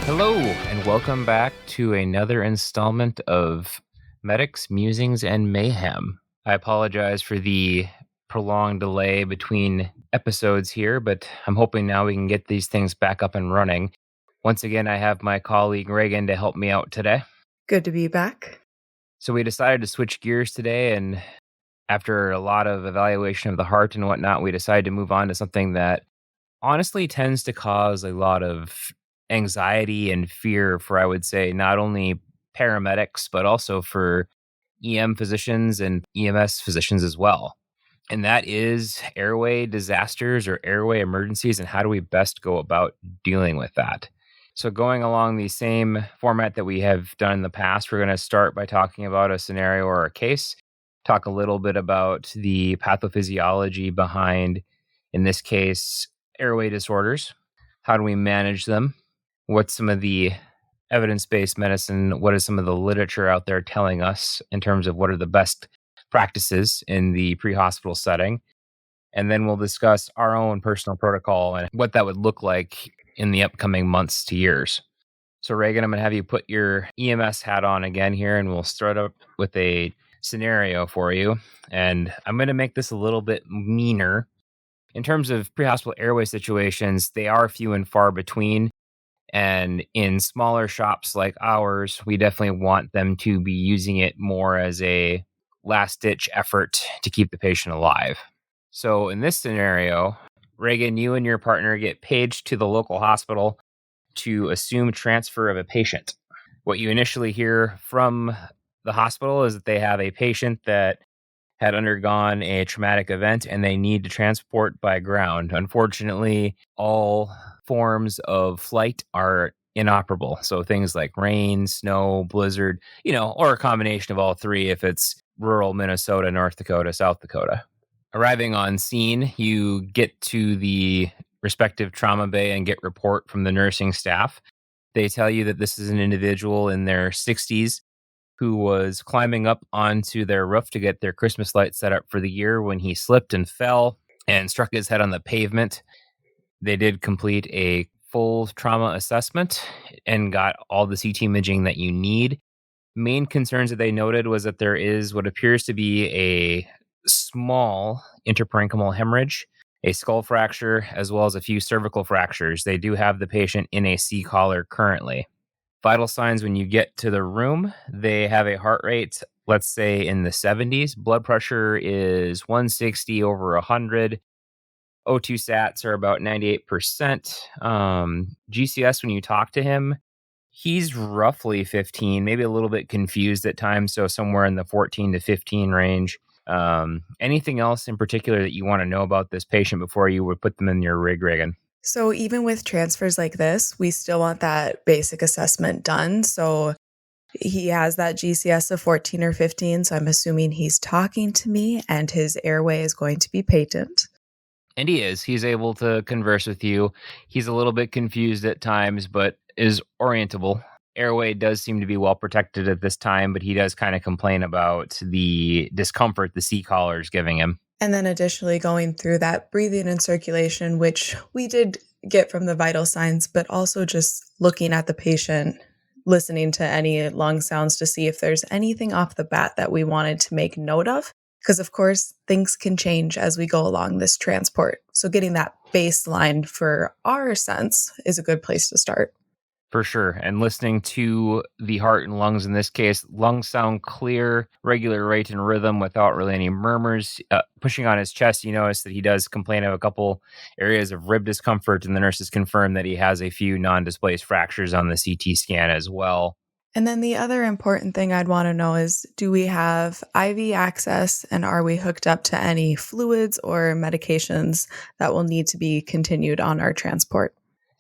Hello, and welcome back to another installment of Medics, Musings, and Mayhem. I apologize for the prolonged delay between episodes here, but I'm hoping now we can get these things back up and running. Once again, I have my colleague Regan to help me out today. Good to be back. So we decided to switch gears today, and after a lot of evaluation of the heart and whatnot, we decided to move on to something that honestly tends to cause a lot of anxiety and fear for, I would say, not only paramedics, but also for EM physicians and EMS physicians as well. And that is airway disasters or airway emergencies, and how do we best go about dealing with that? So going along the same format that we have done in the past, we're going to start by talking about a scenario or a case, talk a little bit about the pathophysiology behind, in this case, airway disorders. How do we manage them? What's some of the evidence-based medicine? What is some of the literature out there telling us in terms of what are the best practices in the pre-hospital setting? And then we'll discuss our own personal protocol and what that would look like in the upcoming months to years. So Regan, I'm going to have you put your EMS hat on again here, and we'll start up with a scenario for you. And I'm going to make this a little bit meaner. In terms of pre-hospital airway situations, they are few and far between. And in smaller shops like ours, we definitely want them to be using it more as a last-ditch effort to keep the patient alive. So in this scenario, Regan, you and your partner get paged to the local hospital to assume transfer of a patient. What you initially hear from the hospital is that they have a patient that had undergone a traumatic event and they need to transport by ground. Unfortunately, all forms of flight are inoperable. So things like rain, snow, blizzard, or a combination of all three if it's rural Minnesota, North Dakota, South Dakota. Arriving on scene, you get to the respective trauma bay and get report from the nursing staff. They tell you that this is an individual in their 60s who was climbing up onto their roof to get their Christmas lights set up for the year when he slipped and fell and struck his head on the pavement. They did complete a full trauma assessment and got all the CT imaging that you need. Main concerns that they noted was that there is what appears to be a small interparenchymal hemorrhage, a skull fracture, as well as a few cervical fractures. They do have the patient in a C-collar currently. Vital signs when you get to the room, they have a heart rate, let's say in the 70s. Blood pressure is 160 over 100. O2 sats are about 98%. GCS, when you talk to him, he's roughly 15, maybe a little bit confused at times, so somewhere in the 14 to 15 range. Anything else in particular that you want to know about this patient before you would put them in your rig, Regan? So even with transfers like this, we still want that basic assessment done. So he has that GCS of 14 or 15, so I'm assuming he's talking to me and his airway is going to be patent. And he is. He's able to converse with you. He's a little bit confused at times, but is orientable. Airway does seem to be well protected at this time, but he does kind of complain about the discomfort the C-collar is giving him. And then additionally going through that breathing and circulation, which we did get from the vital signs, but also just looking at the patient, listening to any lung sounds to see if there's anything off the bat that we wanted to make note of. Because of course, things can change as we go along this transport. So getting that baseline for our sense is a good place to start. For sure. And listening to the heart and lungs in this case, lungs sound clear, regular rate and rhythm without really any murmurs. Pushing on his chest, you notice that he does complain of a couple areas of rib discomfort, and the nurses confirm that he has a few non-displaced fractures on the CT scan as well. And then the other important thing I'd want to know is, do we have IV access and are we hooked up to any fluids or medications that will need to be continued on our transport?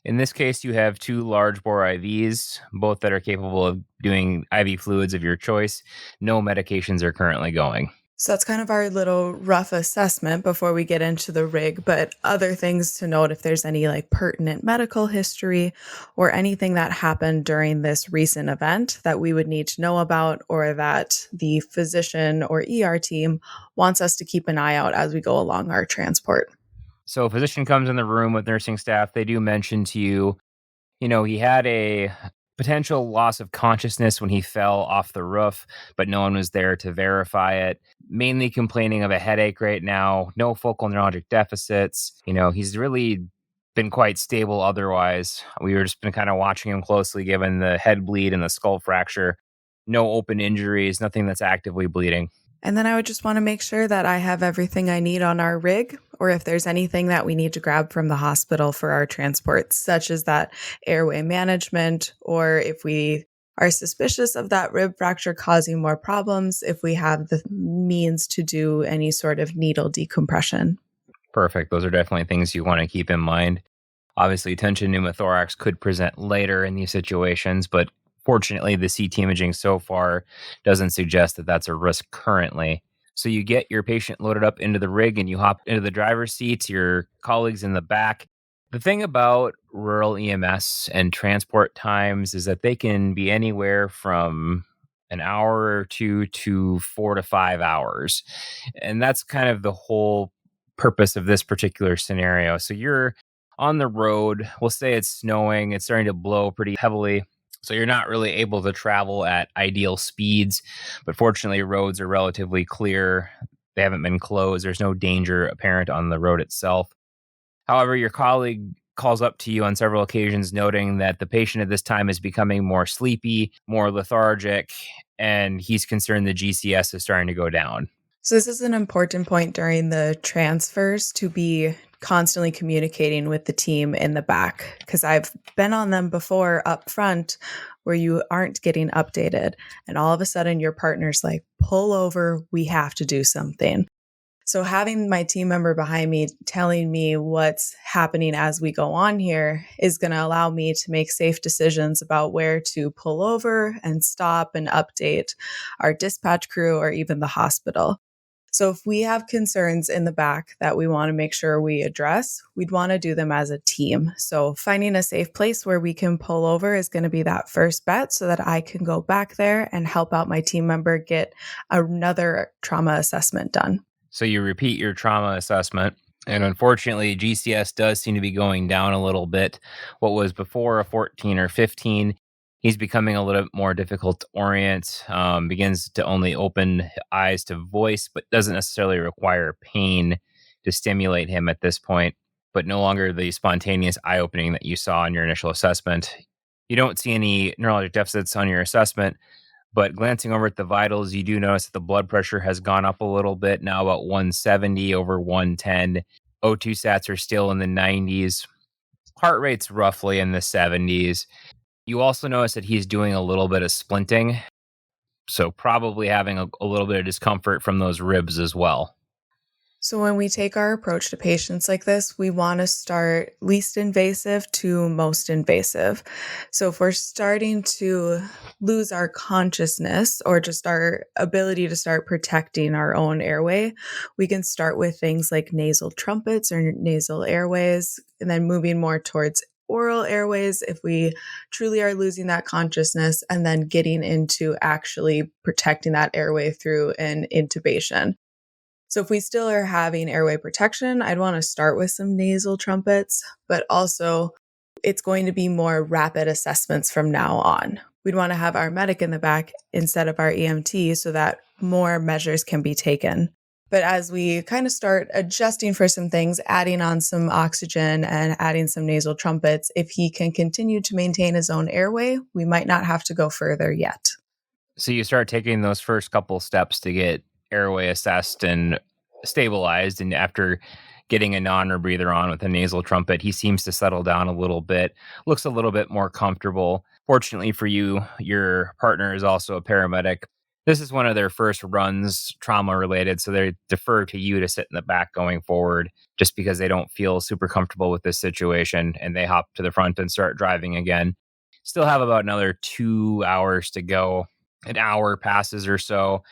In this case, you have two large bore IVs, both that are capable of doing IV fluids of your choice. No medications are currently going. So that's kind of our little rough assessment before we get into the rig, but other things to note if there's any like pertinent medical history or anything that happened during this recent event that we would need to know about or that the physician or ER team wants us to keep an eye out as we go along our transport. So a physician comes in the room with nursing staff. They do mention to you, he had a potential loss of consciousness when he fell off the roof, but no one was there to verify it. Mainly complaining of a headache right now, no focal neurologic deficits. He's really been quite stable otherwise. We were just been kind of watching him closely given the head bleed and the skull fracture. No open injuries, nothing that's actively bleeding. And then I would just want to make sure that I have everything I need on our rig, or if there's anything that we need to grab from the hospital for our transport, such as that airway management, or if we are suspicious of that rib fracture causing more problems, if we have the means to do any sort of needle decompression. Perfect. Those are definitely things you want to keep in mind. Obviously, tension pneumothorax could present later in these situations, but fortunately, the CT imaging so far doesn't suggest that that's a risk currently. So you get your patient loaded up into the rig and you hop into the driver's seat, your colleagues in the back. The thing about rural EMS and transport times is that they can be anywhere from an hour or two to 4 to 5 hours. And that's kind of the whole purpose of this particular scenario. So you're on the road. We'll say it's snowing, it's starting to blow pretty heavily. So you're not really able to travel at ideal speeds, but fortunately, roads are relatively clear. They haven't been closed. There's no danger apparent on the road itself. However, your colleague calls up to you on several occasions, noting that the patient at this time is becoming more sleepy, more lethargic, and he's concerned the GCS is starting to go down. So this is an important point during the transfers to be constantly communicating with the team in the back, because I've been on them before up front where you aren't getting updated and all of a sudden your partner's like, pull over, we have to do something. So having my team member behind me telling me what's happening as we go on here is going to allow me to make safe decisions about where to pull over and stop and update our dispatch crew or even the hospital. So if we have concerns in the back that we want to make sure we address, we'd want to do them as a team. So finding a safe place where we can pull over is going to be that first bet so that I can go back there and help out my team member get another trauma assessment done. So you repeat your trauma assessment. And unfortunately, GCS does seem to be going down a little bit. What was before a 14 or 15, he's becoming a little bit more difficult to orient, begins to only open eyes to voice, but doesn't necessarily require pain to stimulate him at this point, but no longer the spontaneous eye opening that you saw in your initial assessment. You don't see any neurologic deficits on your assessment, but glancing over at the vitals, you do notice that the blood pressure has gone up a little bit, now about 170 over 110. O2 sats are still in the 90s. Heart rate's roughly in the 70s. You also notice that he's doing a little bit of splinting, so probably having a little bit of discomfort from those ribs as well. So when we take our approach to patients like this, we want to start least invasive to most invasive. So if we're starting to lose our consciousness or just our ability to start protecting our own airway, we can start with things like nasal trumpets or nasal airways, and then moving more towards oral airways if we truly are losing that consciousness, and then getting into actually protecting that airway through an intubation. So if we still are having airway protection, I'd want to start with some nasal trumpets, but also it's going to be more rapid assessments from now on. We'd want to have our medic in the back instead of our EMT so that more measures can be taken. But as we kind of start adjusting for some things, adding on some oxygen and adding some nasal trumpets, if he can continue to maintain his own airway, we might not have to go further yet. So you start taking those first couple steps to get airway assessed and stabilized, and after getting a non-rebreather on with a nasal trumpet, he seems to settle down a little bit, looks a little bit more comfortable. Fortunately for you, your partner is also a paramedic. This is one of their first runs, trauma related, so they defer to you to sit in the back going forward just because they don't feel super comfortable with this situation, and they hop to the front and start driving again. Still have about another 2 hours to go. An hour passes or so,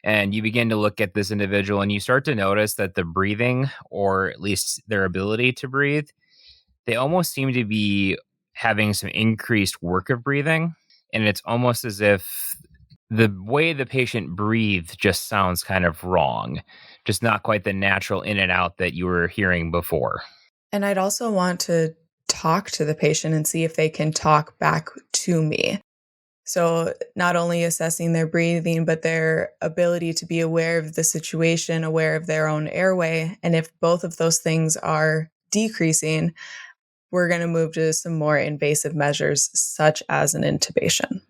and you begin to look at this individual and you start to notice that the breathing, or at least their ability to breathe, they almost seem to be having some increased work of breathing. And it's almost as if the way the patient breathed just sounds kind of wrong, just not quite the natural in and out that you were hearing before. And I'd also want to talk to the patient and see if they can talk back to me. So, not only assessing their breathing, but their ability to be aware of the situation, aware of their own airway. And if both of those things are decreasing, we're going to move to some more invasive measures, such as an intubation.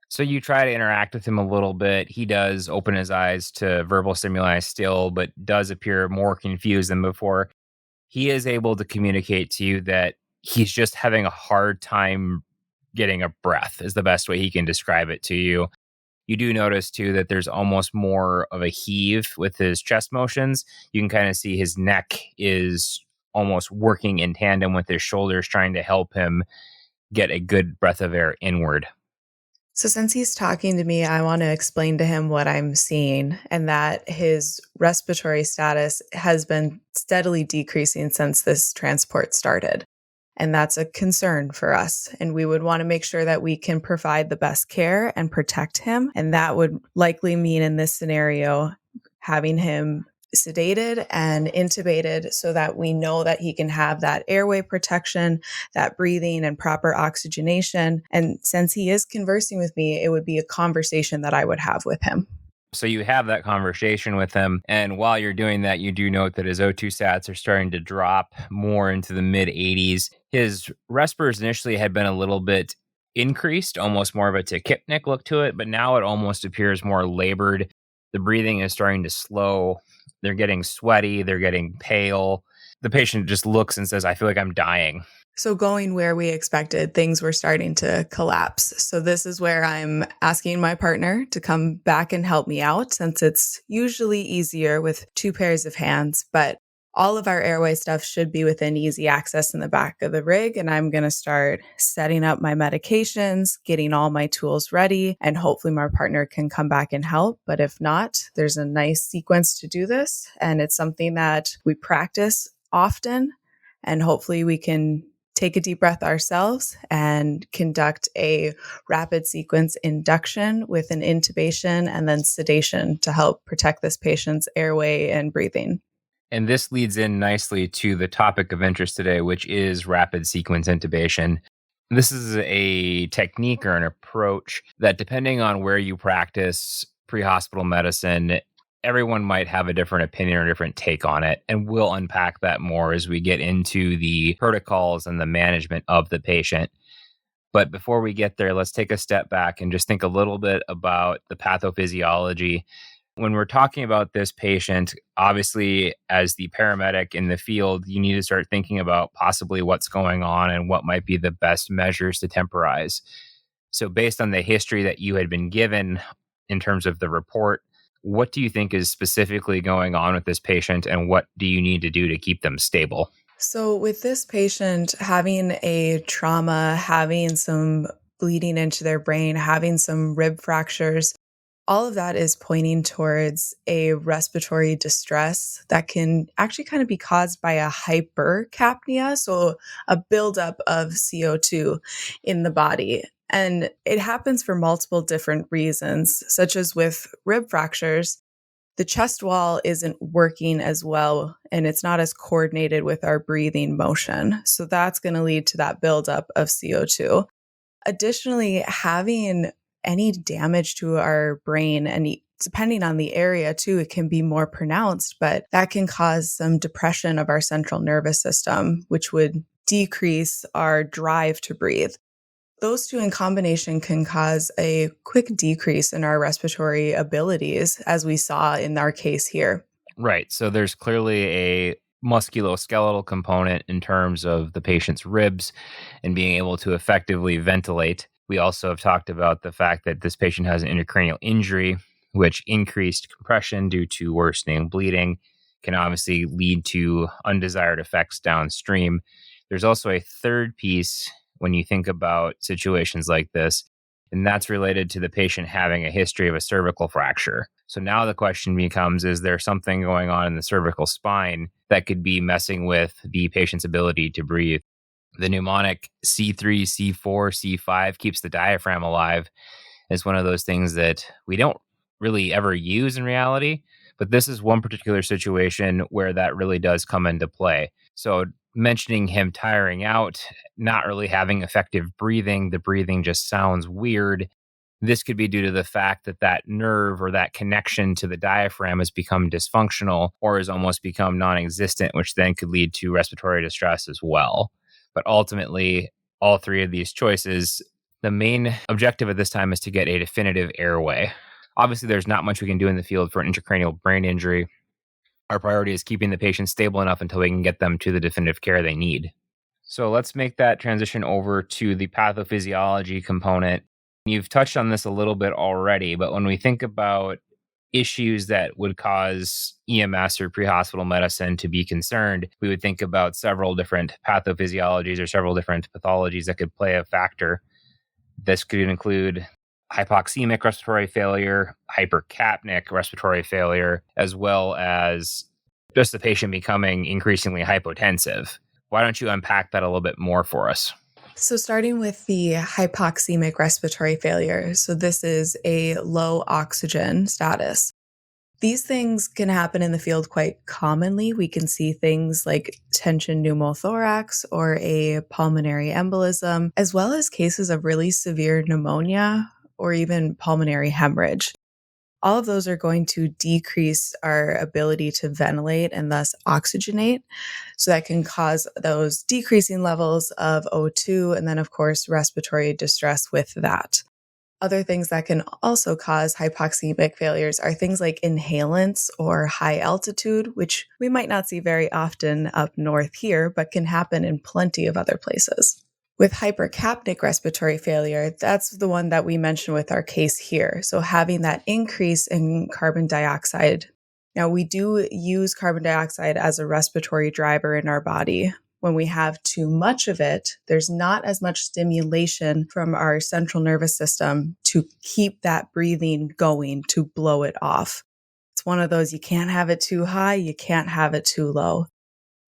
So you try to interact with him a little bit. He does open his eyes to verbal stimuli still, but does appear more confused than before. He is able to communicate to you that he's just having a hard time getting a breath, is the best way he can describe it to you. You do notice too that there's almost more of a heave with his chest motions. You can kind of see his neck is almost working in tandem with his shoulders, trying to help him get a good breath of air inward. So, since he's talking to me, I want to explain to him what I'm seeing and that his respiratory status has been steadily decreasing since this transport started. And that's a concern for us. And we would want to make sure that we can provide the best care and protect him. And that would likely mean in this scenario, having him sedated and intubated so that we know that he can have that airway protection, that breathing and proper oxygenation. And since he is conversing with me, it would be a conversation that I would have with him. So you have that conversation with him. And while you're doing that, you do note that his O2 sats are starting to drop more into the mid 80s. His respirators initially had been a little bit increased, almost more of a tachypnic look to it, but now it almost appears more labored. The breathing is starting to slow. They're getting sweaty. They're getting pale. The patient just looks and says, "I feel like I'm dying." So going where we expected, things were starting to collapse. So this is where I'm asking my partner to come back and help me out, since it's usually easier with two pairs of hands, but all of our airway stuff should be within easy access in the back of the rig. And I'm going to start setting up my medications, getting all my tools ready, and hopefully my partner can come back and help. But if not, there's a nice sequence to do this. And it's something that we practice often. And hopefully we can take a deep breath ourselves and conduct a rapid sequence induction with an intubation and then sedation to help protect this patient's airway and breathing. And this leads in nicely to the topic of interest today, which is rapid sequence intubation. This is a technique or an approach that, depending on where you practice pre-hospital medicine, everyone might have a different opinion or different take on it. And we'll unpack that more as we get into the protocols and the management of the patient. But before we get there, let's take a step back and just think a little bit about the pathophysiology. When we're talking about this patient, obviously, as the paramedic in the field, you need to start thinking about possibly what's going on and what might be the best measures to temporize. So based on the history that you had been given in terms of the report, what do you think is specifically going on with this patient, and what do you need to do to keep them stable? So with this patient having a trauma, having some bleeding into their brain, having some rib fractures, all of that is pointing towards a respiratory distress that can actually kind of be caused by a hypercapnia, so a buildup of CO2 in the body. And it happens for multiple different reasons, such as with rib fractures. The chest wall isn't working as well, and it's not as coordinated with our breathing motion. So that's going to lead to that buildup of CO2. Additionally, having any damage to our brain, and depending on the area too, it can be more pronounced, but that can cause some depression of our central nervous system, which would decrease our drive to breathe. Those two in combination can cause a quick decrease in our respiratory abilities, as we saw in our case here. Right. So there's clearly a musculoskeletal component in terms of the patient's ribs and being able to effectively ventilate. We also have talked about the fact that this patient has an intracranial injury. which increased compression due to worsening bleeding can obviously lead to undesired effects downstream. There's also a third piece when you think about situations like this, and that's related to the patient having a history of a cervical fracture. So now the question becomes, is there something going on in the cervical spine that could be messing with the patient's ability to breathe? The mnemonic C3, C4, C5 keeps the diaphragm alive. It's one of those things that we don't really ever use in reality, but this is one particular situation where that really does come into play. So mentioning him tiring out, not really having effective breathing, the breathing just sounds weird. This could be due to the fact that that nerve or that connection to the diaphragm has become dysfunctional or has almost become non-existent, which then could lead to respiratory distress as well. But ultimately, all three of these choices, the main objective at this time is to get a definitive airway. Obviously, there's not much we can do in the field for an intracranial brain injury. Our priority is keeping the patient stable enough until we can get them to the definitive care they need. So let's make that transition over to the pathophysiology component. You've touched on this a little bit already, but when we think about issues that would cause EMS or pre-hospital medicine to be concerned, we would think about several different pathophysiologies or several different pathologies that could play a factor. This could include hypoxemic respiratory failure, hypercapnic respiratory failure, as well as just the patient becoming increasingly hypotensive. Why don't you unpack that a little bit more for us? So starting with the hypoxemic respiratory failure. So this is a low oxygen status. These things can happen in the field quite commonly. We can see things like tension pneumothorax or a pulmonary embolism, as well as cases of really severe pneumonia or even pulmonary hemorrhage. All of those are going to decrease our ability to ventilate and thus oxygenate. So that can cause those decreasing levels of O2 and then, of course, respiratory distress with that. Other things that can also cause hypoxemic failures are things like inhalants or high altitude, which we might not see very often up north here, but can happen in plenty of other places. With hypercapnic respiratory failure, that's the one that we mentioned with our case here. So having that increase in carbon dioxide. Now, we do use carbon dioxide as a respiratory driver in our body. When we have too much of it, there's not as much stimulation from our central nervous system to keep that breathing going, to blow it off. It's one of those, you can't have it too high, you can't have it too low.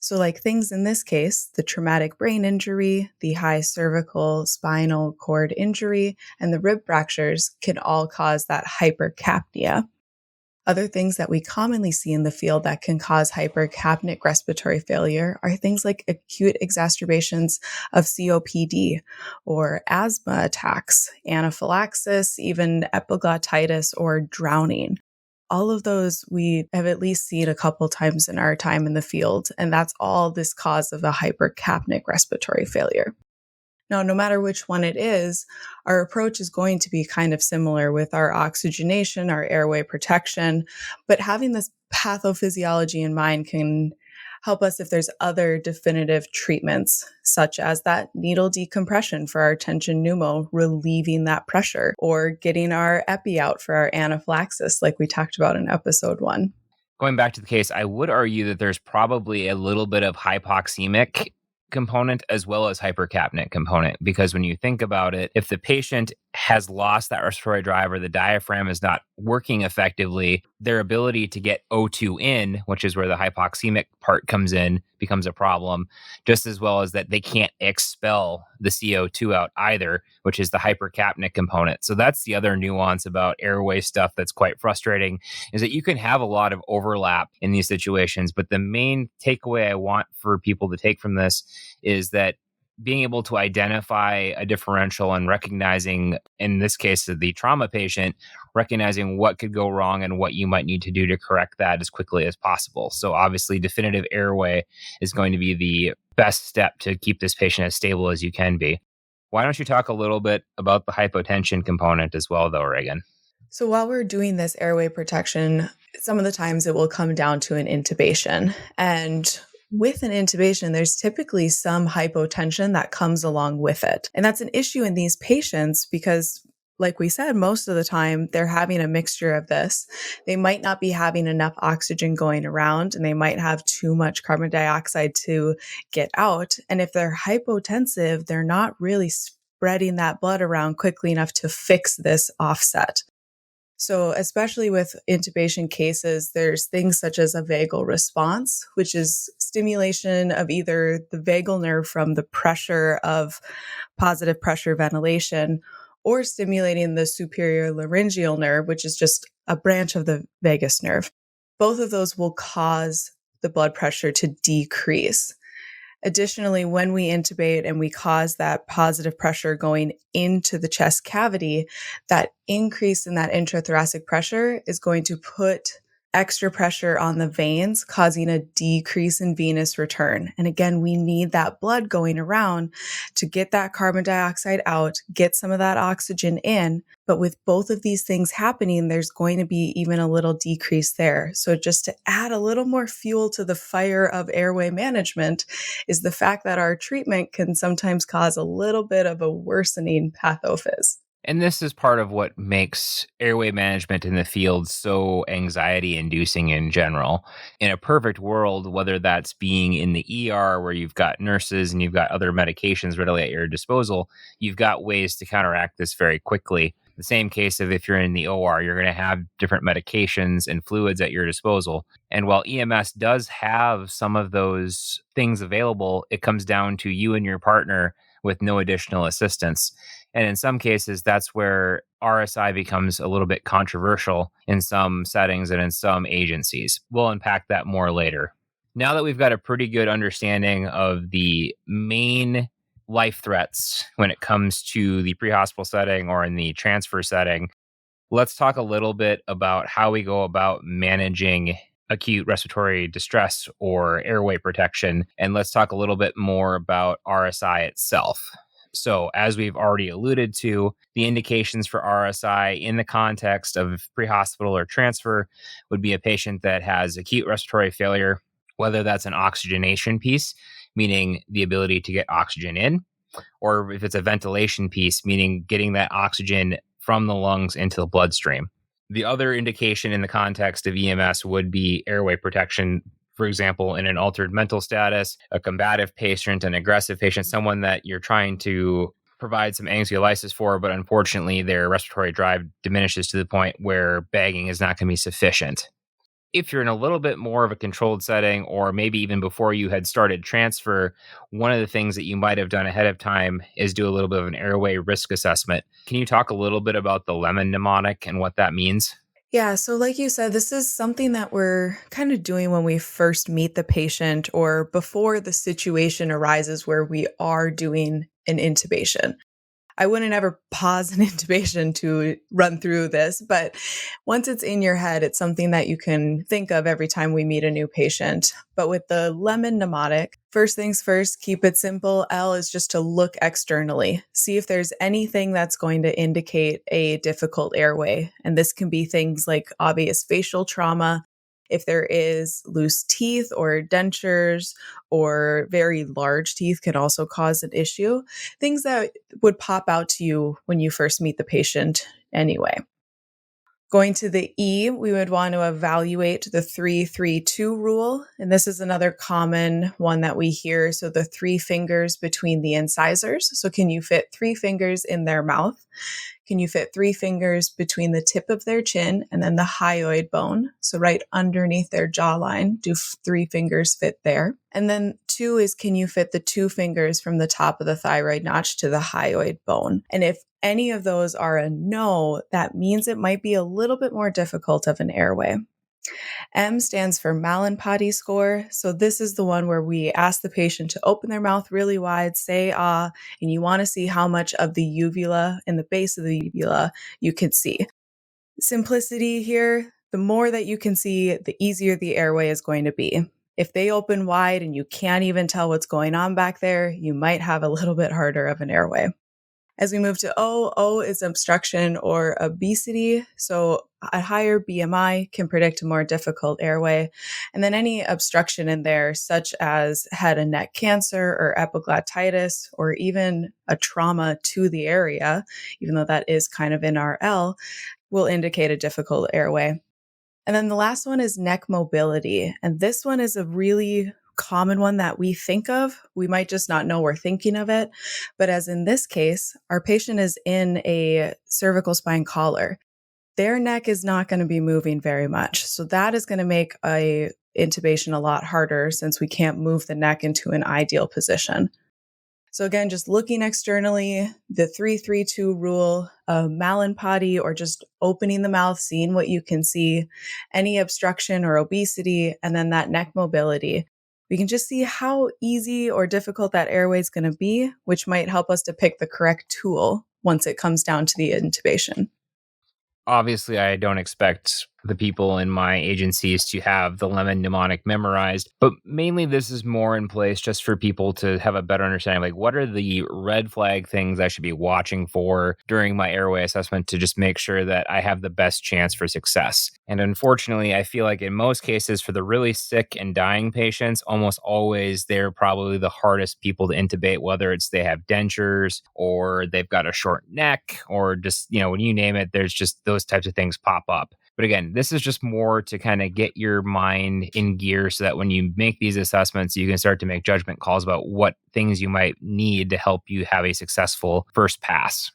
So like things in this case, the traumatic brain injury, the high cervical spinal cord injury, and the rib fractures can all cause that hypercapnia. Other things that we commonly see in the field that can cause hypercapnic respiratory failure are things like acute exacerbations of COPD or asthma attacks, anaphylaxis, even epiglottitis or drowning. All of those we have at least seen a couple times in our time in the field, and that's all this cause of a hypercapnic respiratory failure. Now, no matter which one it is, our approach is going to be kind of similar with our oxygenation, our airway protection, but having this pathophysiology in mind can help us if there's other definitive treatments, such as that needle decompression for our tension pneumo, relieving that pressure, or getting our epi out for our anaphylaxis, like we talked about in episode 1. Going back to the case, I would argue that there's probably a little bit of hypoxemic component as well as hypercapnic component, because when you think about it, if the patient has lost that respiratory driver, the diaphragm is not working effectively, their ability to get O2 in, which is where the hypoxemic part comes in, becomes a problem, just as well as that they can't expel the CO2 out either, which is the hypercapnic component. So that's the other nuance about airway stuff that's quite frustrating, is that you can have a lot of overlap in these situations, but the main takeaway I want for people to take from this is that being able to identify a differential and recognizing, in this case, the trauma patient, recognizing what could go wrong and what you might need to do to correct that as quickly as possible. So obviously, definitive airway is going to be the best step to keep this patient as stable as you can be. Why don't you talk a little bit about the hypotension component as well, though, Regan? So while we're doing this airway protection, some of the times it will come down to an intubation. And with an intubation, there's typically some hypotension that comes along with it. And that's an issue in these patients because like we said, most of the time they're having a mixture of this. They might not be having enough oxygen going around, and they might have too much carbon dioxide to get out. And if they're hypotensive, they're not really spreading that blood around quickly enough to fix this offset. So, especially with intubation cases, there's things such as a vagal response, which is stimulation of either the vagal nerve from the pressure of positive pressure ventilation, or stimulating the superior laryngeal nerve, which is just a branch of the vagus nerve. Both of those will cause the blood pressure to decrease. Additionally, when we intubate and we cause that positive pressure going into the chest cavity, that increase in that intrathoracic pressure is going to put extra pressure on the veins, causing a decrease in venous return. And again, we need that blood going around to get that carbon dioxide out, get some of that oxygen in. But with both of these things happening, there's going to be even a little decrease there. So just to add a little more fuel to the fire of airway management is the fact that our treatment can sometimes cause a little bit of a worsening pathophys. And this is part of what makes airway management in the field so anxiety inducing in general. In a perfect world, whether that's being in the ER where you've got nurses and you've got other medications readily at your disposal, you've got ways to counteract this very quickly. The same case of if you're in the OR, you're going to have different medications and fluids at your disposal. And while EMS does have some of those things available, it comes down to you and your partner with no additional assistance. And in some cases, that's where RSI becomes a little bit controversial in some settings and in some agencies. We'll unpack that more later. Now that we've got a pretty good understanding of the main life threats when it comes to the pre-hospital setting or in the transfer setting, let's talk a little bit about how we go about managing acute respiratory distress or airway protection. And let's talk a little bit more about RSI itself. So, as we've already alluded to, the indications for RSI in the context of pre-hospital or transfer would be a patient that has acute respiratory failure, whether that's an oxygenation piece, meaning the ability to get oxygen in, or if it's a ventilation piece, meaning getting that oxygen from the lungs into the bloodstream. The other indication in the context of EMS would be airway protection. For example, in an altered mental status, a combative patient, an aggressive patient, someone that you're trying to provide some anxiolysis for, but unfortunately their respiratory drive diminishes to the point where bagging is not going to be sufficient. If you're in a little bit more of a controlled setting, or maybe even before you had started transfer, one of the things that you might have done ahead of time is do a little bit of an airway risk assessment. Can you talk a little bit about the lemon mnemonic and what that means? Yeah, so like you said, this is something that we're kind of doing when we first meet the patient or before the situation arises where we are doing an intubation. I wouldn't ever pause an intubation to run through this, but once it's in your head, it's something that you can think of every time we meet a new patient. But with the lemon mnemonic, first things first, keep it simple. L is just to look externally, see if there's anything that's going to indicate a difficult airway. And this can be things like obvious facial trauma, if there is loose teeth or dentures or very large teeth can also cause an issue. Things that would pop out to you when you first meet the patient anyway. Going to the E, we would want to evaluate the 3-3-2 rule. And this is another common one that we hear. So the 3 fingers between the incisors. So can you fit 3 fingers in their mouth? Can you fit 3 fingers between the tip of their chin and then the hyoid bone? So right underneath their jawline, do 3 fingers fit there? And then 2 is, can you fit the 2 fingers from the top of the thyroid notch to the hyoid bone? And if any of those are a no, that means it might be a little bit more difficult of an airway. M stands for Mallampati score. So this is the one where we ask the patient to open their mouth really wide, say ah, and you want to see how much of the uvula and the base of the uvula you can see. Simplicity here, the more that you can see, the easier the airway is going to be. If they open wide and you can't even tell what's going on back there, you might have a little bit harder of an airway. As we move to O, O is obstruction or obesity. So a higher BMI can predict a more difficult airway. And then any obstruction in there, such as head and neck cancer or epiglottitis, or even a trauma to the area, even though that is kind of in our L, will indicate a difficult airway. And then the last one is neck mobility. And this one is a really common one that we think of. We might just not know we're thinking of it. But as in this case, our patient is in a cervical spine collar. Their neck is not going to be moving very much. So that is going to make a intubation a lot harder since we can't move the neck into an ideal position. So again, just looking externally, the 3-3-2 rule, Malin potty, or just opening the mouth, seeing what you can see, any obstruction or obesity, and then that neck mobility. We can just see how easy or difficult that airway is going to be, which might help us to pick the correct tool once it comes down to the intubation. Obviously, I don't expect the people in my agencies to have the lemon mnemonic memorized, but mainly this is more in place just for people to have a better understanding. Like, what are the red flag things I should be watching for during my airway assessment to just make sure that I have the best chance for success? And unfortunately, I feel like in most cases, for the really sick and dying patients, almost always they're probably the hardest people to intubate, whether it's they have dentures or they've got a short neck or just, when you name it, there's just those types of things pop up. But again, this is just more to kind of get your mind in gear so that when you make these assessments, you can start to make judgment calls about what things you might need to help you have a successful first pass.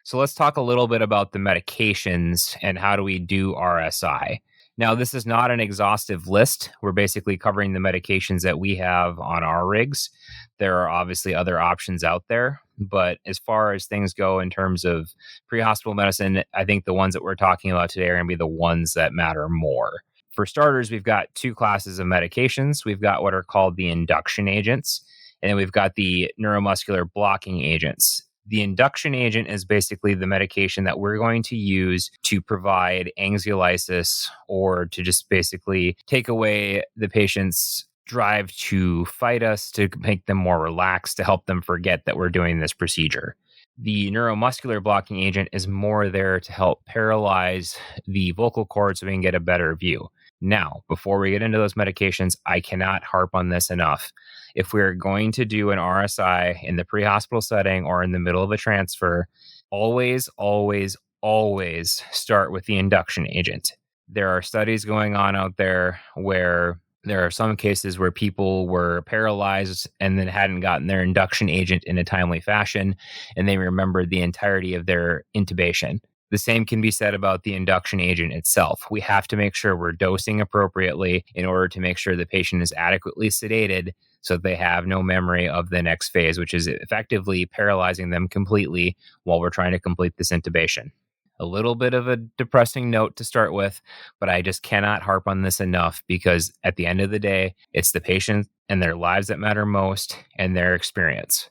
So let's talk a little bit about the medications and how do we do RSI. Now, this is not an exhaustive list. We're basically covering the medications that we have on our rigs. There are obviously other options out there, but as far as things go in terms of pre-hospital medicine, I think the ones that we're talking about today are going to be the ones that matter more. For starters, we've got two classes of medications. We've got what are called the induction agents, and then we've got the neuromuscular blocking agents. The induction agent is basically the medication that we're going to use to provide anxiolysis or to just basically take away the patient's drive to fight us, to make them more relaxed, to help them forget that we're doing this procedure. The neuromuscular blocking agent is more there to help paralyze the vocal cords so we can get a better view. Now, before we get into those medications, I cannot harp on this enough. If we're going to do an RSI in the pre-hospital setting or in the middle of a transfer, always, always, always start with the induction agent. There are studies going on out there where there are some cases where people were paralyzed and then hadn't gotten their induction agent in a timely fashion, and they remembered the entirety of their intubation. The same can be said about the induction agent itself. We have to make sure we're dosing appropriately in order to make sure the patient is adequately sedated so that they have no memory of the next phase, which is effectively paralyzing them completely while we're trying to complete this intubation. A little bit of a depressing note to start with, but I just cannot harp on this enough because at the end of the day, it's the patient and their lives that matter most and their experience.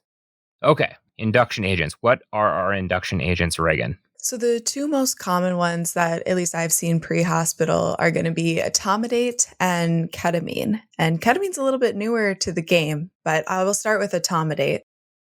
Okay, induction agents. What are our induction agents, Regan? So the two most common ones that at least I've seen pre-hospital are going to be etomidate and ketamine. And ketamine's a little bit newer to the game, but I will start with etomidate.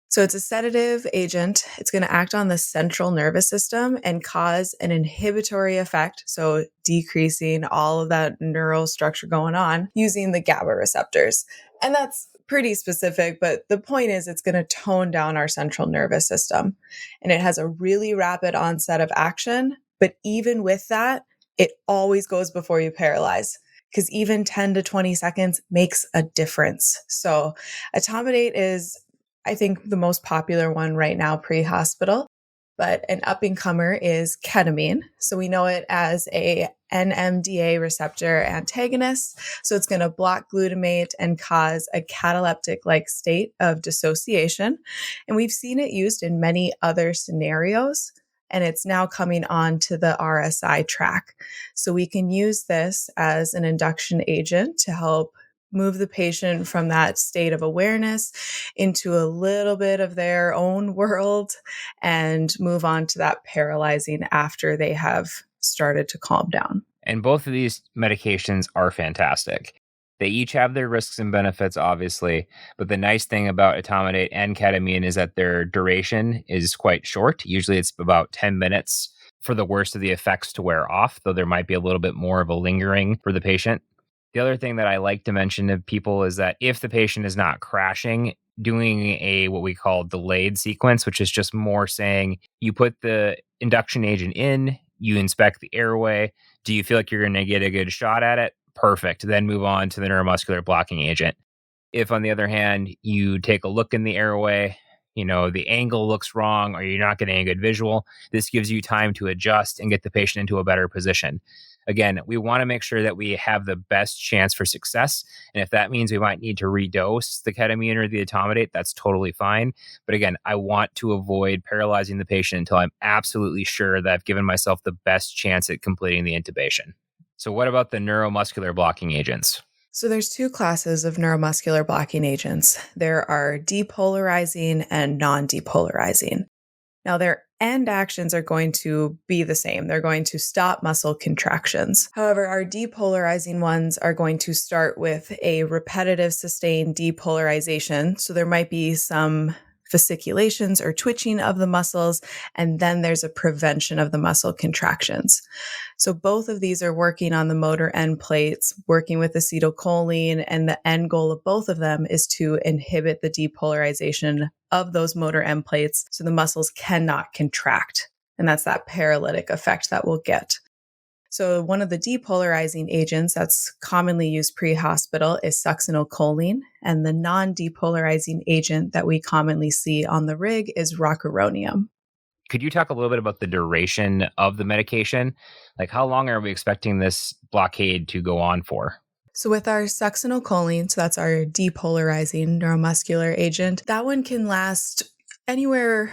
So it's a sedative agent. It's going to act on the central nervous system and cause an inhibitory effect. So decreasing all of that neural structure going on using the GABA receptors. And that's pretty specific, but the point is it's going to tone down our central nervous system. And it has a really rapid onset of action. But even with that, it always goes before you paralyze, because even 10 to 20 seconds makes a difference. So etomidate is, I think, the most popular one right now pre-hospital, but an up-and-comer is ketamine. So we know it as a NMDA receptor antagonist. So it's going to block glutamate and cause a cataleptic-like state of dissociation. And we've seen it used in many other scenarios, and it's now coming on to the RSI track. So we can use this as an induction agent to help move the patient from that state of awareness into a little bit of their own world and move on to that paralyzing after they have started to calm down. And both of these medications are fantastic. They each have their risks and benefits, obviously, but the nice thing about etomidate and ketamine is that their duration is quite short. Usually it's about 10 minutes for the worst of the effects to wear off, though there might be a little bit more of a lingering for the patient. The other thing that I like to mention to people is that if the patient is not crashing, doing a what we call delayed sequence, which is just more saying you put the induction agent in, you inspect the airway. Do you feel like you're going to get a good shot at it? Perfect. Then move on to the neuromuscular blocking agent. If, on the other hand, you take a look in the airway, the angle looks wrong or you're not getting a good visual, this gives you time to adjust and get the patient into a better position. Again, we want to make sure that we have the best chance for success. And if that means we might need to redose the ketamine or the etomidate, that's totally fine. But again, I want to avoid paralyzing the patient until I'm absolutely sure that I've given myself the best chance at completing the intubation. So what about the neuromuscular blocking agents? So there's two classes of neuromuscular blocking agents. There are depolarizing and non-depolarizing. Now, their end actions are going to be the same. They're going to stop muscle contractions. However, our depolarizing ones are going to start with a repetitive sustained depolarization. So there might be some fasciculations or twitching of the muscles, and then there's a prevention of the muscle contractions. So both of these are working on the motor end plates, working with acetylcholine, and the end goal of both of them is to inhibit the depolarization of those motor end plates so the muscles cannot contract. And that's that paralytic effect that we'll get. So one of the depolarizing agents that's commonly used pre-hospital is succinylcholine, and the non-depolarizing agent that we commonly see on the rig is rocuronium. Could you talk a little bit about the duration of the medication? Like, how long are we expecting this blockade to go on for? So with our succinylcholine, so that's our depolarizing neuromuscular agent, that one can last anywhere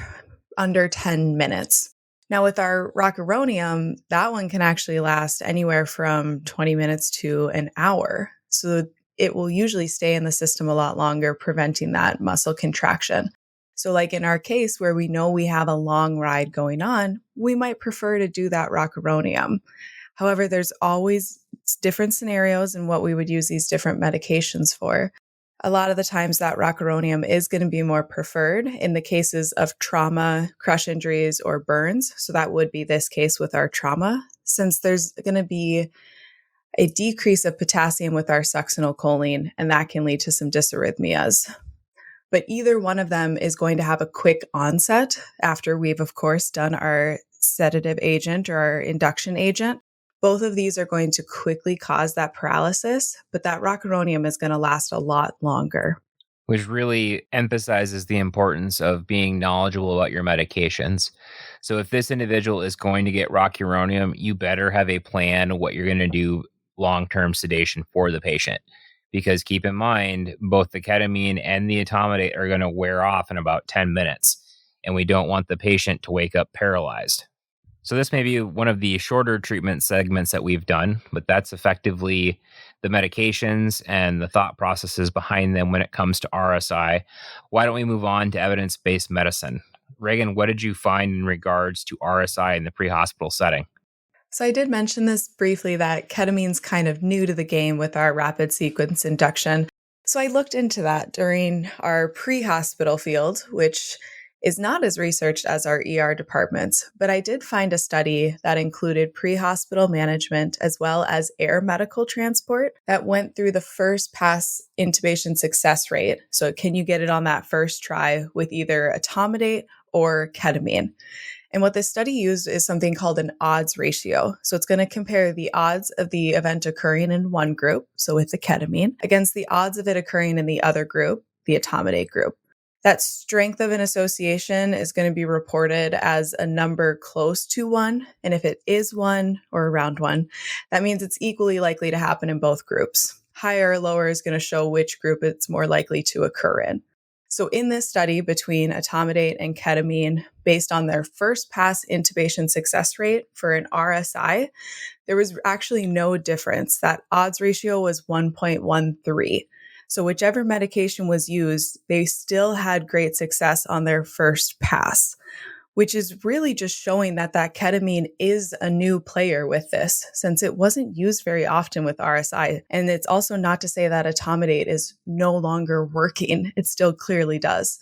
under 10 minutes. Now with our rocuronium, that one can actually last anywhere from 20 minutes to an hour. So it will usually stay in the system a lot longer, preventing that muscle contraction. So like in our case where we know we have a long ride going on, we might prefer to do that rocuronium. However, there's always different scenarios in what we would use these different medications for. A lot of the times that rocuronium is going to be more preferred in the cases of trauma, crush injuries, or burns. So that would be this case with our trauma, since there's going to be a decrease of potassium with our succinylcholine, and that can lead to some dysarrhythmias. But either one of them is going to have a quick onset after we've, of course, done our sedative agent or our induction agent. Both of these are going to quickly cause that paralysis, but that rocuronium is going to last a lot longer. Which really emphasizes the importance of being knowledgeable about your medications. So if this individual is going to get rocuronium, you better have a plan what you're going to do long-term sedation for the patient. Because keep in mind, both the ketamine and the etomidate are going to wear off in about 10 minutes. And we don't want the patient to wake up paralyzed. So this may be one of the shorter treatment segments that we've done, but that's effectively the medications and the thought processes behind them when it comes to RSI. Why don't we move on to evidence-based medicine? Regan, what did you find in regards to RSI in the pre-hospital setting? So I did mention this briefly that ketamine's kind of new to the game with our rapid sequence induction. So I looked into that during our pre-hospital field, which is not as researched as our ER departments, but I did find a study that included pre-hospital management as well as air medical transport that went through the first pass intubation success rate. So can you get it on that first try with either etomidate or ketamine? And what this study used is something called an odds ratio. So it's going to compare the odds of the event occurring in one group, so with the ketamine, against the odds of it occurring in the other group, the etomidate group. That strength of an association is going to be reported as a number close to 1. And if it is 1 or around 1, that means it's equally likely to happen in both groups. Higher or lower is going to show which group it's more likely to occur in. So in this study between etomidate and ketamine, based on their first pass intubation success rate for an RSI, there was actually no difference. That odds ratio was 1.13. So whichever medication was used, they still had great success on their first pass. which is really just showing that ketamine is a new player with this, since it wasn't used very often with RSI. And it's also not to say that etomidate is no longer working. It still clearly does.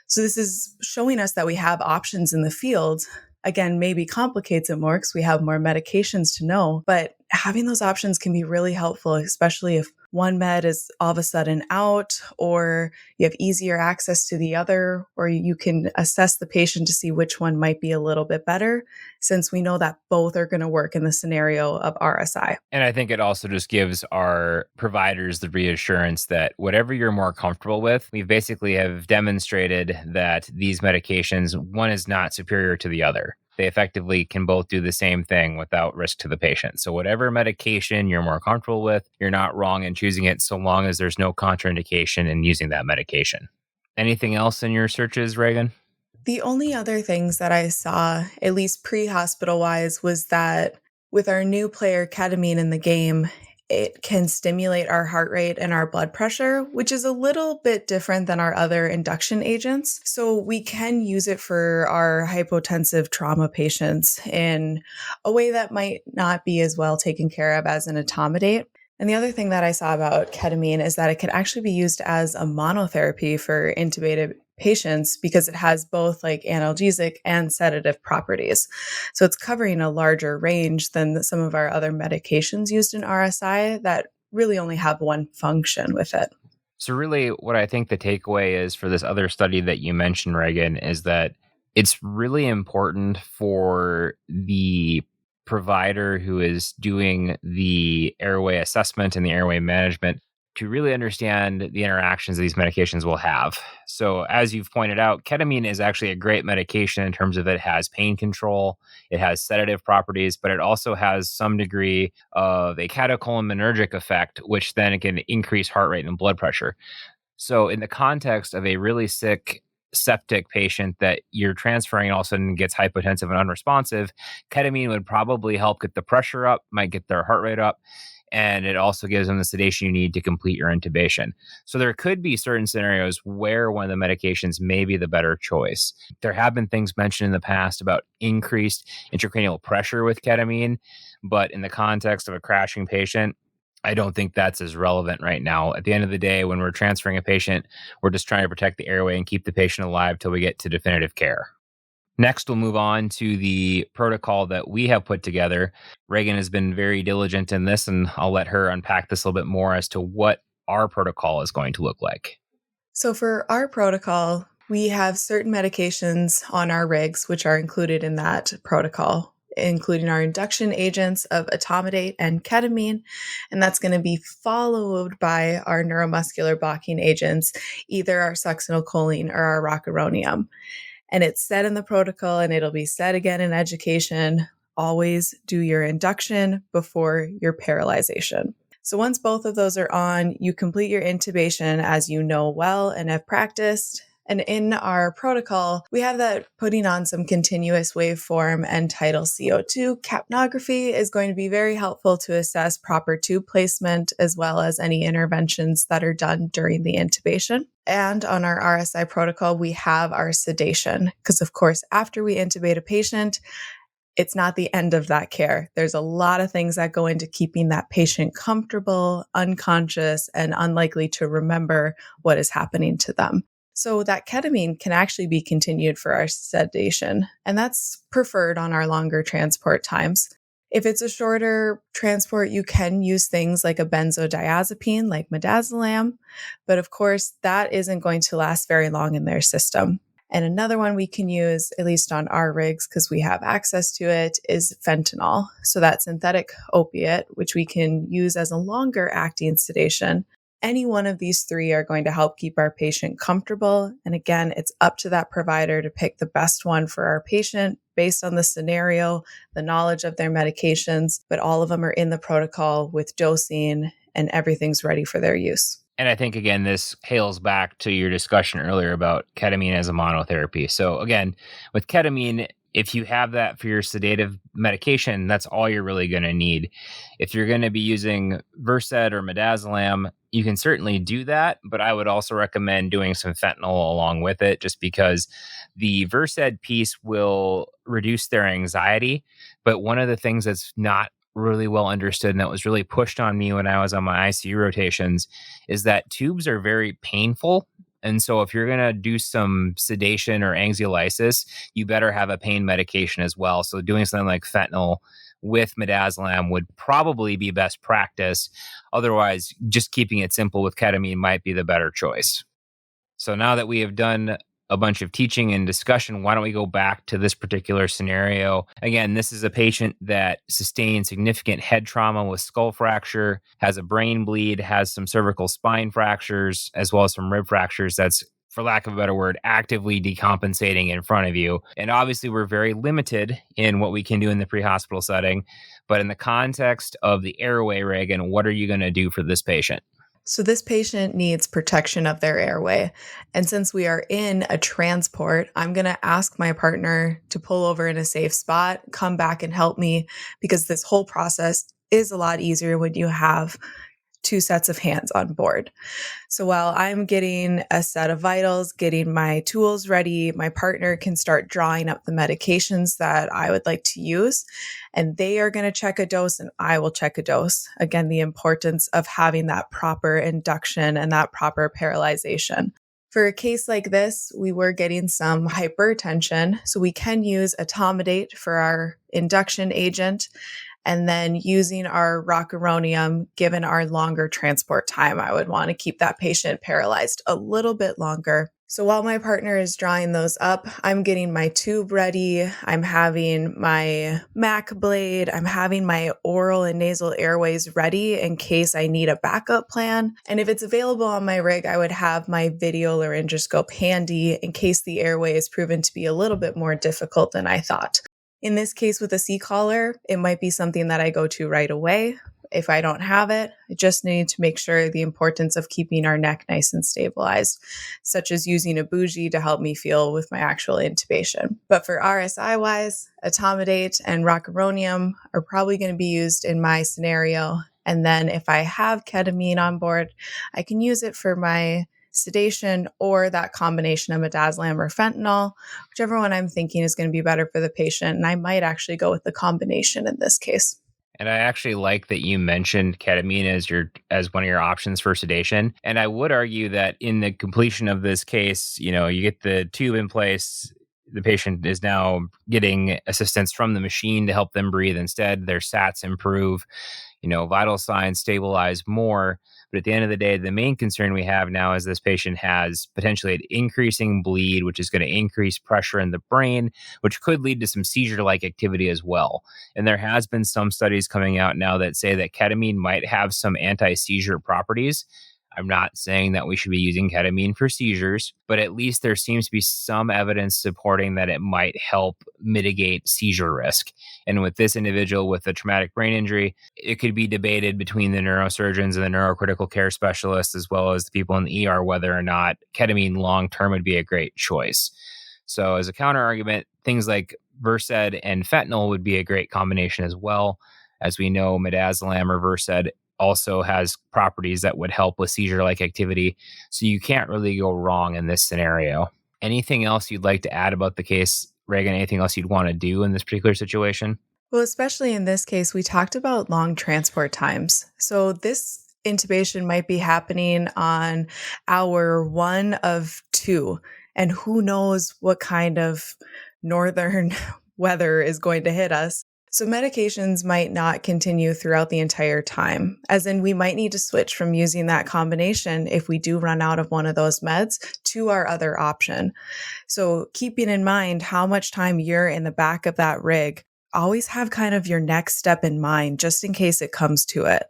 So this is showing us that we have options in the field. Again, maybe complicates it more because we have more medications to know, but having those options can be really helpful, especially if one med is all of a sudden out, or you have easier access to the other, or you can assess the patient to see which one might be a little bit better, since we know that both are going to work in the scenario of RSI. And I think it also just gives our providers the reassurance that whatever you're more comfortable with, we basically have demonstrated that these medications, one is not superior to the other. They effectively can both do the same thing without risk to the patient. So whatever medication you're more comfortable with, you're not wrong in choosing it so long as there's no contraindication in using that medication. Anything else in your searches, Regan? The only other things that I saw, at least pre-hospital wise, was that with our new player ketamine in the game, it can stimulate our heart rate and our blood pressure, which is a little bit different than our other induction agents. So we can use it for our hypotensive trauma patients in a way that might not be as well taken care of as an etomidate. And the other thing that I saw about ketamine is that it can actually be used as a monotherapy for intubated patients because it has both like analgesic and sedative properties. So it's covering a larger range than some of our other medications used in RSI that really only have one function with it. So really what I think the takeaway is for this other study that you mentioned, Regan, is that it's really important for the provider who is doing the airway assessment and the airway management to really understand the interactions these medications will have. So as you've pointed out, ketamine is actually a great medication in terms of it has pain control, it has sedative properties, but it also has some degree of a catecholaminergic effect, which then can increase heart rate and blood pressure. So in the context of a really sick septic patient that you're transferring and all of a sudden gets hypotensive and unresponsive, ketamine would probably help get the pressure up, might get their heart rate up, and it also gives them the sedation you need to complete your intubation. So there could be certain scenarios where one of the medications may be the better choice. There have been things mentioned in the past about increased intracranial pressure with ketamine, but in the context of a crashing patient, I don't think that's as relevant right now. At the end of the day, when we're transferring a patient, we're just trying to protect the airway and keep the patient alive till we get to definitive care. Next, we'll move on to the protocol that we have put together. Regan has been very diligent in this, and I'll let her unpack this a little bit more as to what our protocol is going to look like. So for our protocol, we have certain medications on our rigs, which are included in that protocol, including our induction agents of etomidate and ketamine. And that's going to be followed by our neuromuscular blocking agents, either our succinylcholine or our rocuronium. And it's said in the protocol, and it'll be said again in education, always do your induction before your paralyzation. So once both of those are on, you complete your intubation as you know well and have practiced. And in our protocol, we have that putting on some continuous waveform and tidal CO2 capnography is going to be very helpful to assess proper tube placement as well as any interventions that are done during the intubation. And on our RSI protocol, we have our sedation because, of course, after we intubate a patient, it's not the end of that care. There's a lot of things that go into keeping that patient comfortable, unconscious, and unlikely to remember what is happening to them. So that ketamine can actually be continued for our sedation, and that's preferred on our longer transport times. If it's a shorter transport, you can use things like a benzodiazepine, like midazolam, but of course, that isn't going to last very long in their system. And another one we can use, at least on our rigs, because we have access to it, is fentanyl. So that synthetic opiate, which we can use as a longer acting sedation. Any one of these three are going to help keep our patient comfortable. And again, it's up to that provider to pick the best one for our patient based on the scenario, the knowledge of their medications, but all of them are in the protocol with dosing and everything's ready for their use. And I think, again, this hails back to your discussion earlier about ketamine as a monotherapy. So again, with ketamine, If you have that for your sedative medication, that's all you're really going to need. If you're going to be using Versed or midazolam, you can certainly do that, but I would also recommend doing some fentanyl along with it, just because the Versed piece will reduce their anxiety. But one of the things that's not really well understood and that was really pushed on me when I was on my ICU rotations is that tubes are very painful. And so if you're going to do some sedation or anxiolysis, you better have a pain medication as well. So doing something like fentanyl with midazolam would probably be best practice. Otherwise, just keeping it simple with ketamine might be the better choice. So now that we have done a bunch of teaching and discussion, why don't we go back to this particular scenario? Again, this is a patient that sustained significant head trauma with skull fracture, has a brain bleed, has some cervical spine fractures, as well as some rib fractures. That's, for lack of a better word, actively decompensating in front of you. And obviously, we're very limited in what we can do in the pre-hospital setting. But in the context of the airway, Regan, what are you going to do for this patient? So this patient needs protection of their airway. And since we are in a transport, I'm going to ask my partner to pull over in a safe spot, come back and help me, because this whole process is a lot easier when you have two sets of hands on board. So while I'm getting a set of vitals, getting my tools ready, my partner can start drawing up the medications that I would like to use. And they are going to check a dose and I will check a dose. Again, the importance of having that proper induction and that proper paralyzation. For a case like this, we were getting some hypertension. So we can use etomidate for our induction agent. And then using our rocuronium, given our longer transport time, I would want to keep that patient paralyzed a little bit longer. So while my partner is drawing those up, I'm getting my tube ready. I'm having my MAC blade. I'm having my oral and nasal airways ready in case I need a backup plan. And if it's available on my rig, I would have my video laryngoscope handy in case the airway is proven to be a little bit more difficult than I thought. In this case with a C-collar, it might be something that I go to right away. If I don't have it, I just need to make sure the importance of keeping our neck nice and stabilized, such as using a bougie to help me feel with my actual intubation. But for RSI-wise, etomidate and rocuronium are probably going to be used in my scenario. And then if I have ketamine on board, I can use it for my sedation or that combination of midazolam or fentanyl, whichever one I'm thinking is going to be better for the patient. And I might actually go with the combination in this case. And I actually like that you mentioned ketamine as one of your options for sedation. And I would argue that in the completion of this case, you get the tube in place. The patient is now getting assistance from the machine to help them breathe instead. Their SATs improve, vital signs stabilize more. But at the end of the day, the main concern we have now is this patient has potentially an increasing bleed, which is going to increase pressure in the brain, which could lead to some seizure-like activity as well. And there has been some studies coming out now that say that ketamine might have some anti-seizure properties. I'm not saying that we should be using ketamine for seizures, but at least there seems to be some evidence supporting that it might help mitigate seizure risk. And with this individual with a traumatic brain injury, it could be debated between the neurosurgeons and the neurocritical care specialists, as well as the people in the ER, whether or not ketamine long-term would be a great choice. So as a counter argument, things like Versed and fentanyl would be a great combination as well. As we know, midazolam or Versed also has properties that would help with seizure-like activity. So you can't really go wrong in this scenario. Anything else you'd like to add about the case, Regan? Anything else you'd want to do in this particular situation? Well, especially in this case, we talked about long transport times. So this intubation might be happening on hour 1 of 2. And who knows what kind of northern weather is going to hit us. So medications might not continue throughout the entire time, as in we might need to switch from using that combination if we do run out of one of those meds to our other option. So keeping in mind how much time you're in the back of that rig, always have kind of your next step in mind just in case it comes to it.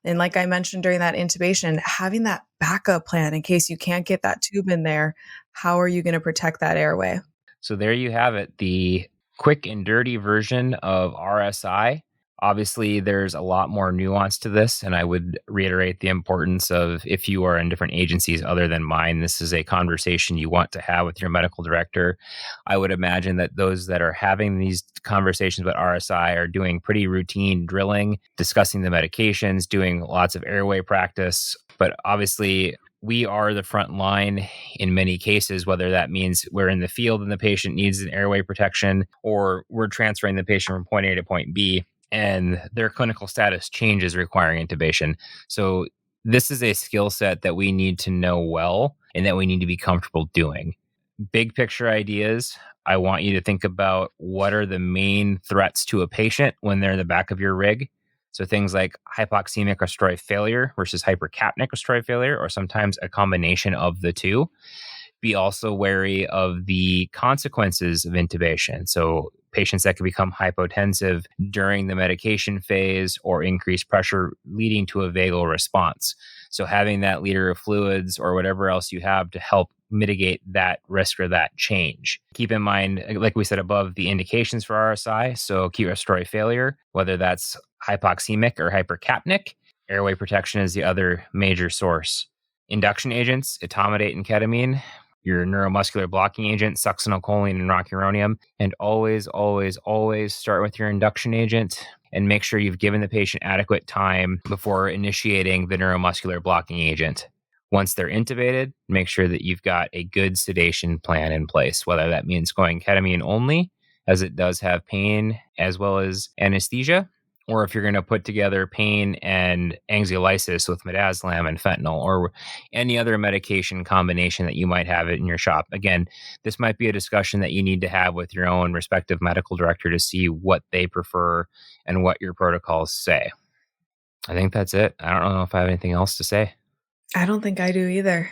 And like I mentioned during that intubation, having that backup plan in case you can't get that tube in there, how are you going to protect that airway? So there you have it, the quick and dirty version of RSI. Obviously, there's a lot more nuance to this, and I would reiterate the importance of, if you are in different agencies other than mine, this is a conversation you want to have with your medical director. I would imagine that those that are having these conversations with RSI are doing pretty routine drilling, discussing the medications, doing lots of airway practice. But obviously, we are the front line in many cases, whether that means we're in the field and the patient needs an airway protection, or we're transferring the patient from point A to point B, and their clinical status changes requiring intubation. So this is a skill set that we need to know well and that we need to be comfortable doing. Big picture ideas, I want you to think about what are the main threats to a patient when they're in the back of your rig. So things like hypoxemic respiratory failure versus hypercapnic respiratory failure, or sometimes a combination of the two. Be also wary of the consequences of intubation. So patients that can become hypotensive during the medication phase or increased pressure leading to a vagal response. So having that liter of fluids or whatever else you have to help mitigate that risk or that change. Keep in mind, like we said above, the indications for RSI. So acute respiratory failure, whether that's hypoxemic or hypercapnic. Airway protection is the other major source. Induction agents, etomidate and ketamine, your neuromuscular blocking agent, succinylcholine and rocuronium. And always, always, always start with your induction agent and make sure you've given the patient adequate time before initiating the neuromuscular blocking agent. Once they're intubated, make sure that you've got a good sedation plan in place, whether that means going ketamine only, as it does have pain as well as anesthesia, or if you're going to put together pain and anxiolysis with midazolam and fentanyl, or any other medication combination that you might have in your shop. Again, this might be a discussion that you need to have with your own respective medical director to see what they prefer and what your protocols say. I think that's it. I don't know if I have anything else to say. I don't think I do either.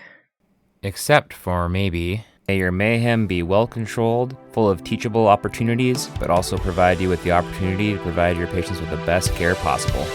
Except for maybe, may your mayhem be well controlled, full of teachable opportunities, but also provide you with the opportunity to provide your patients with the best care possible.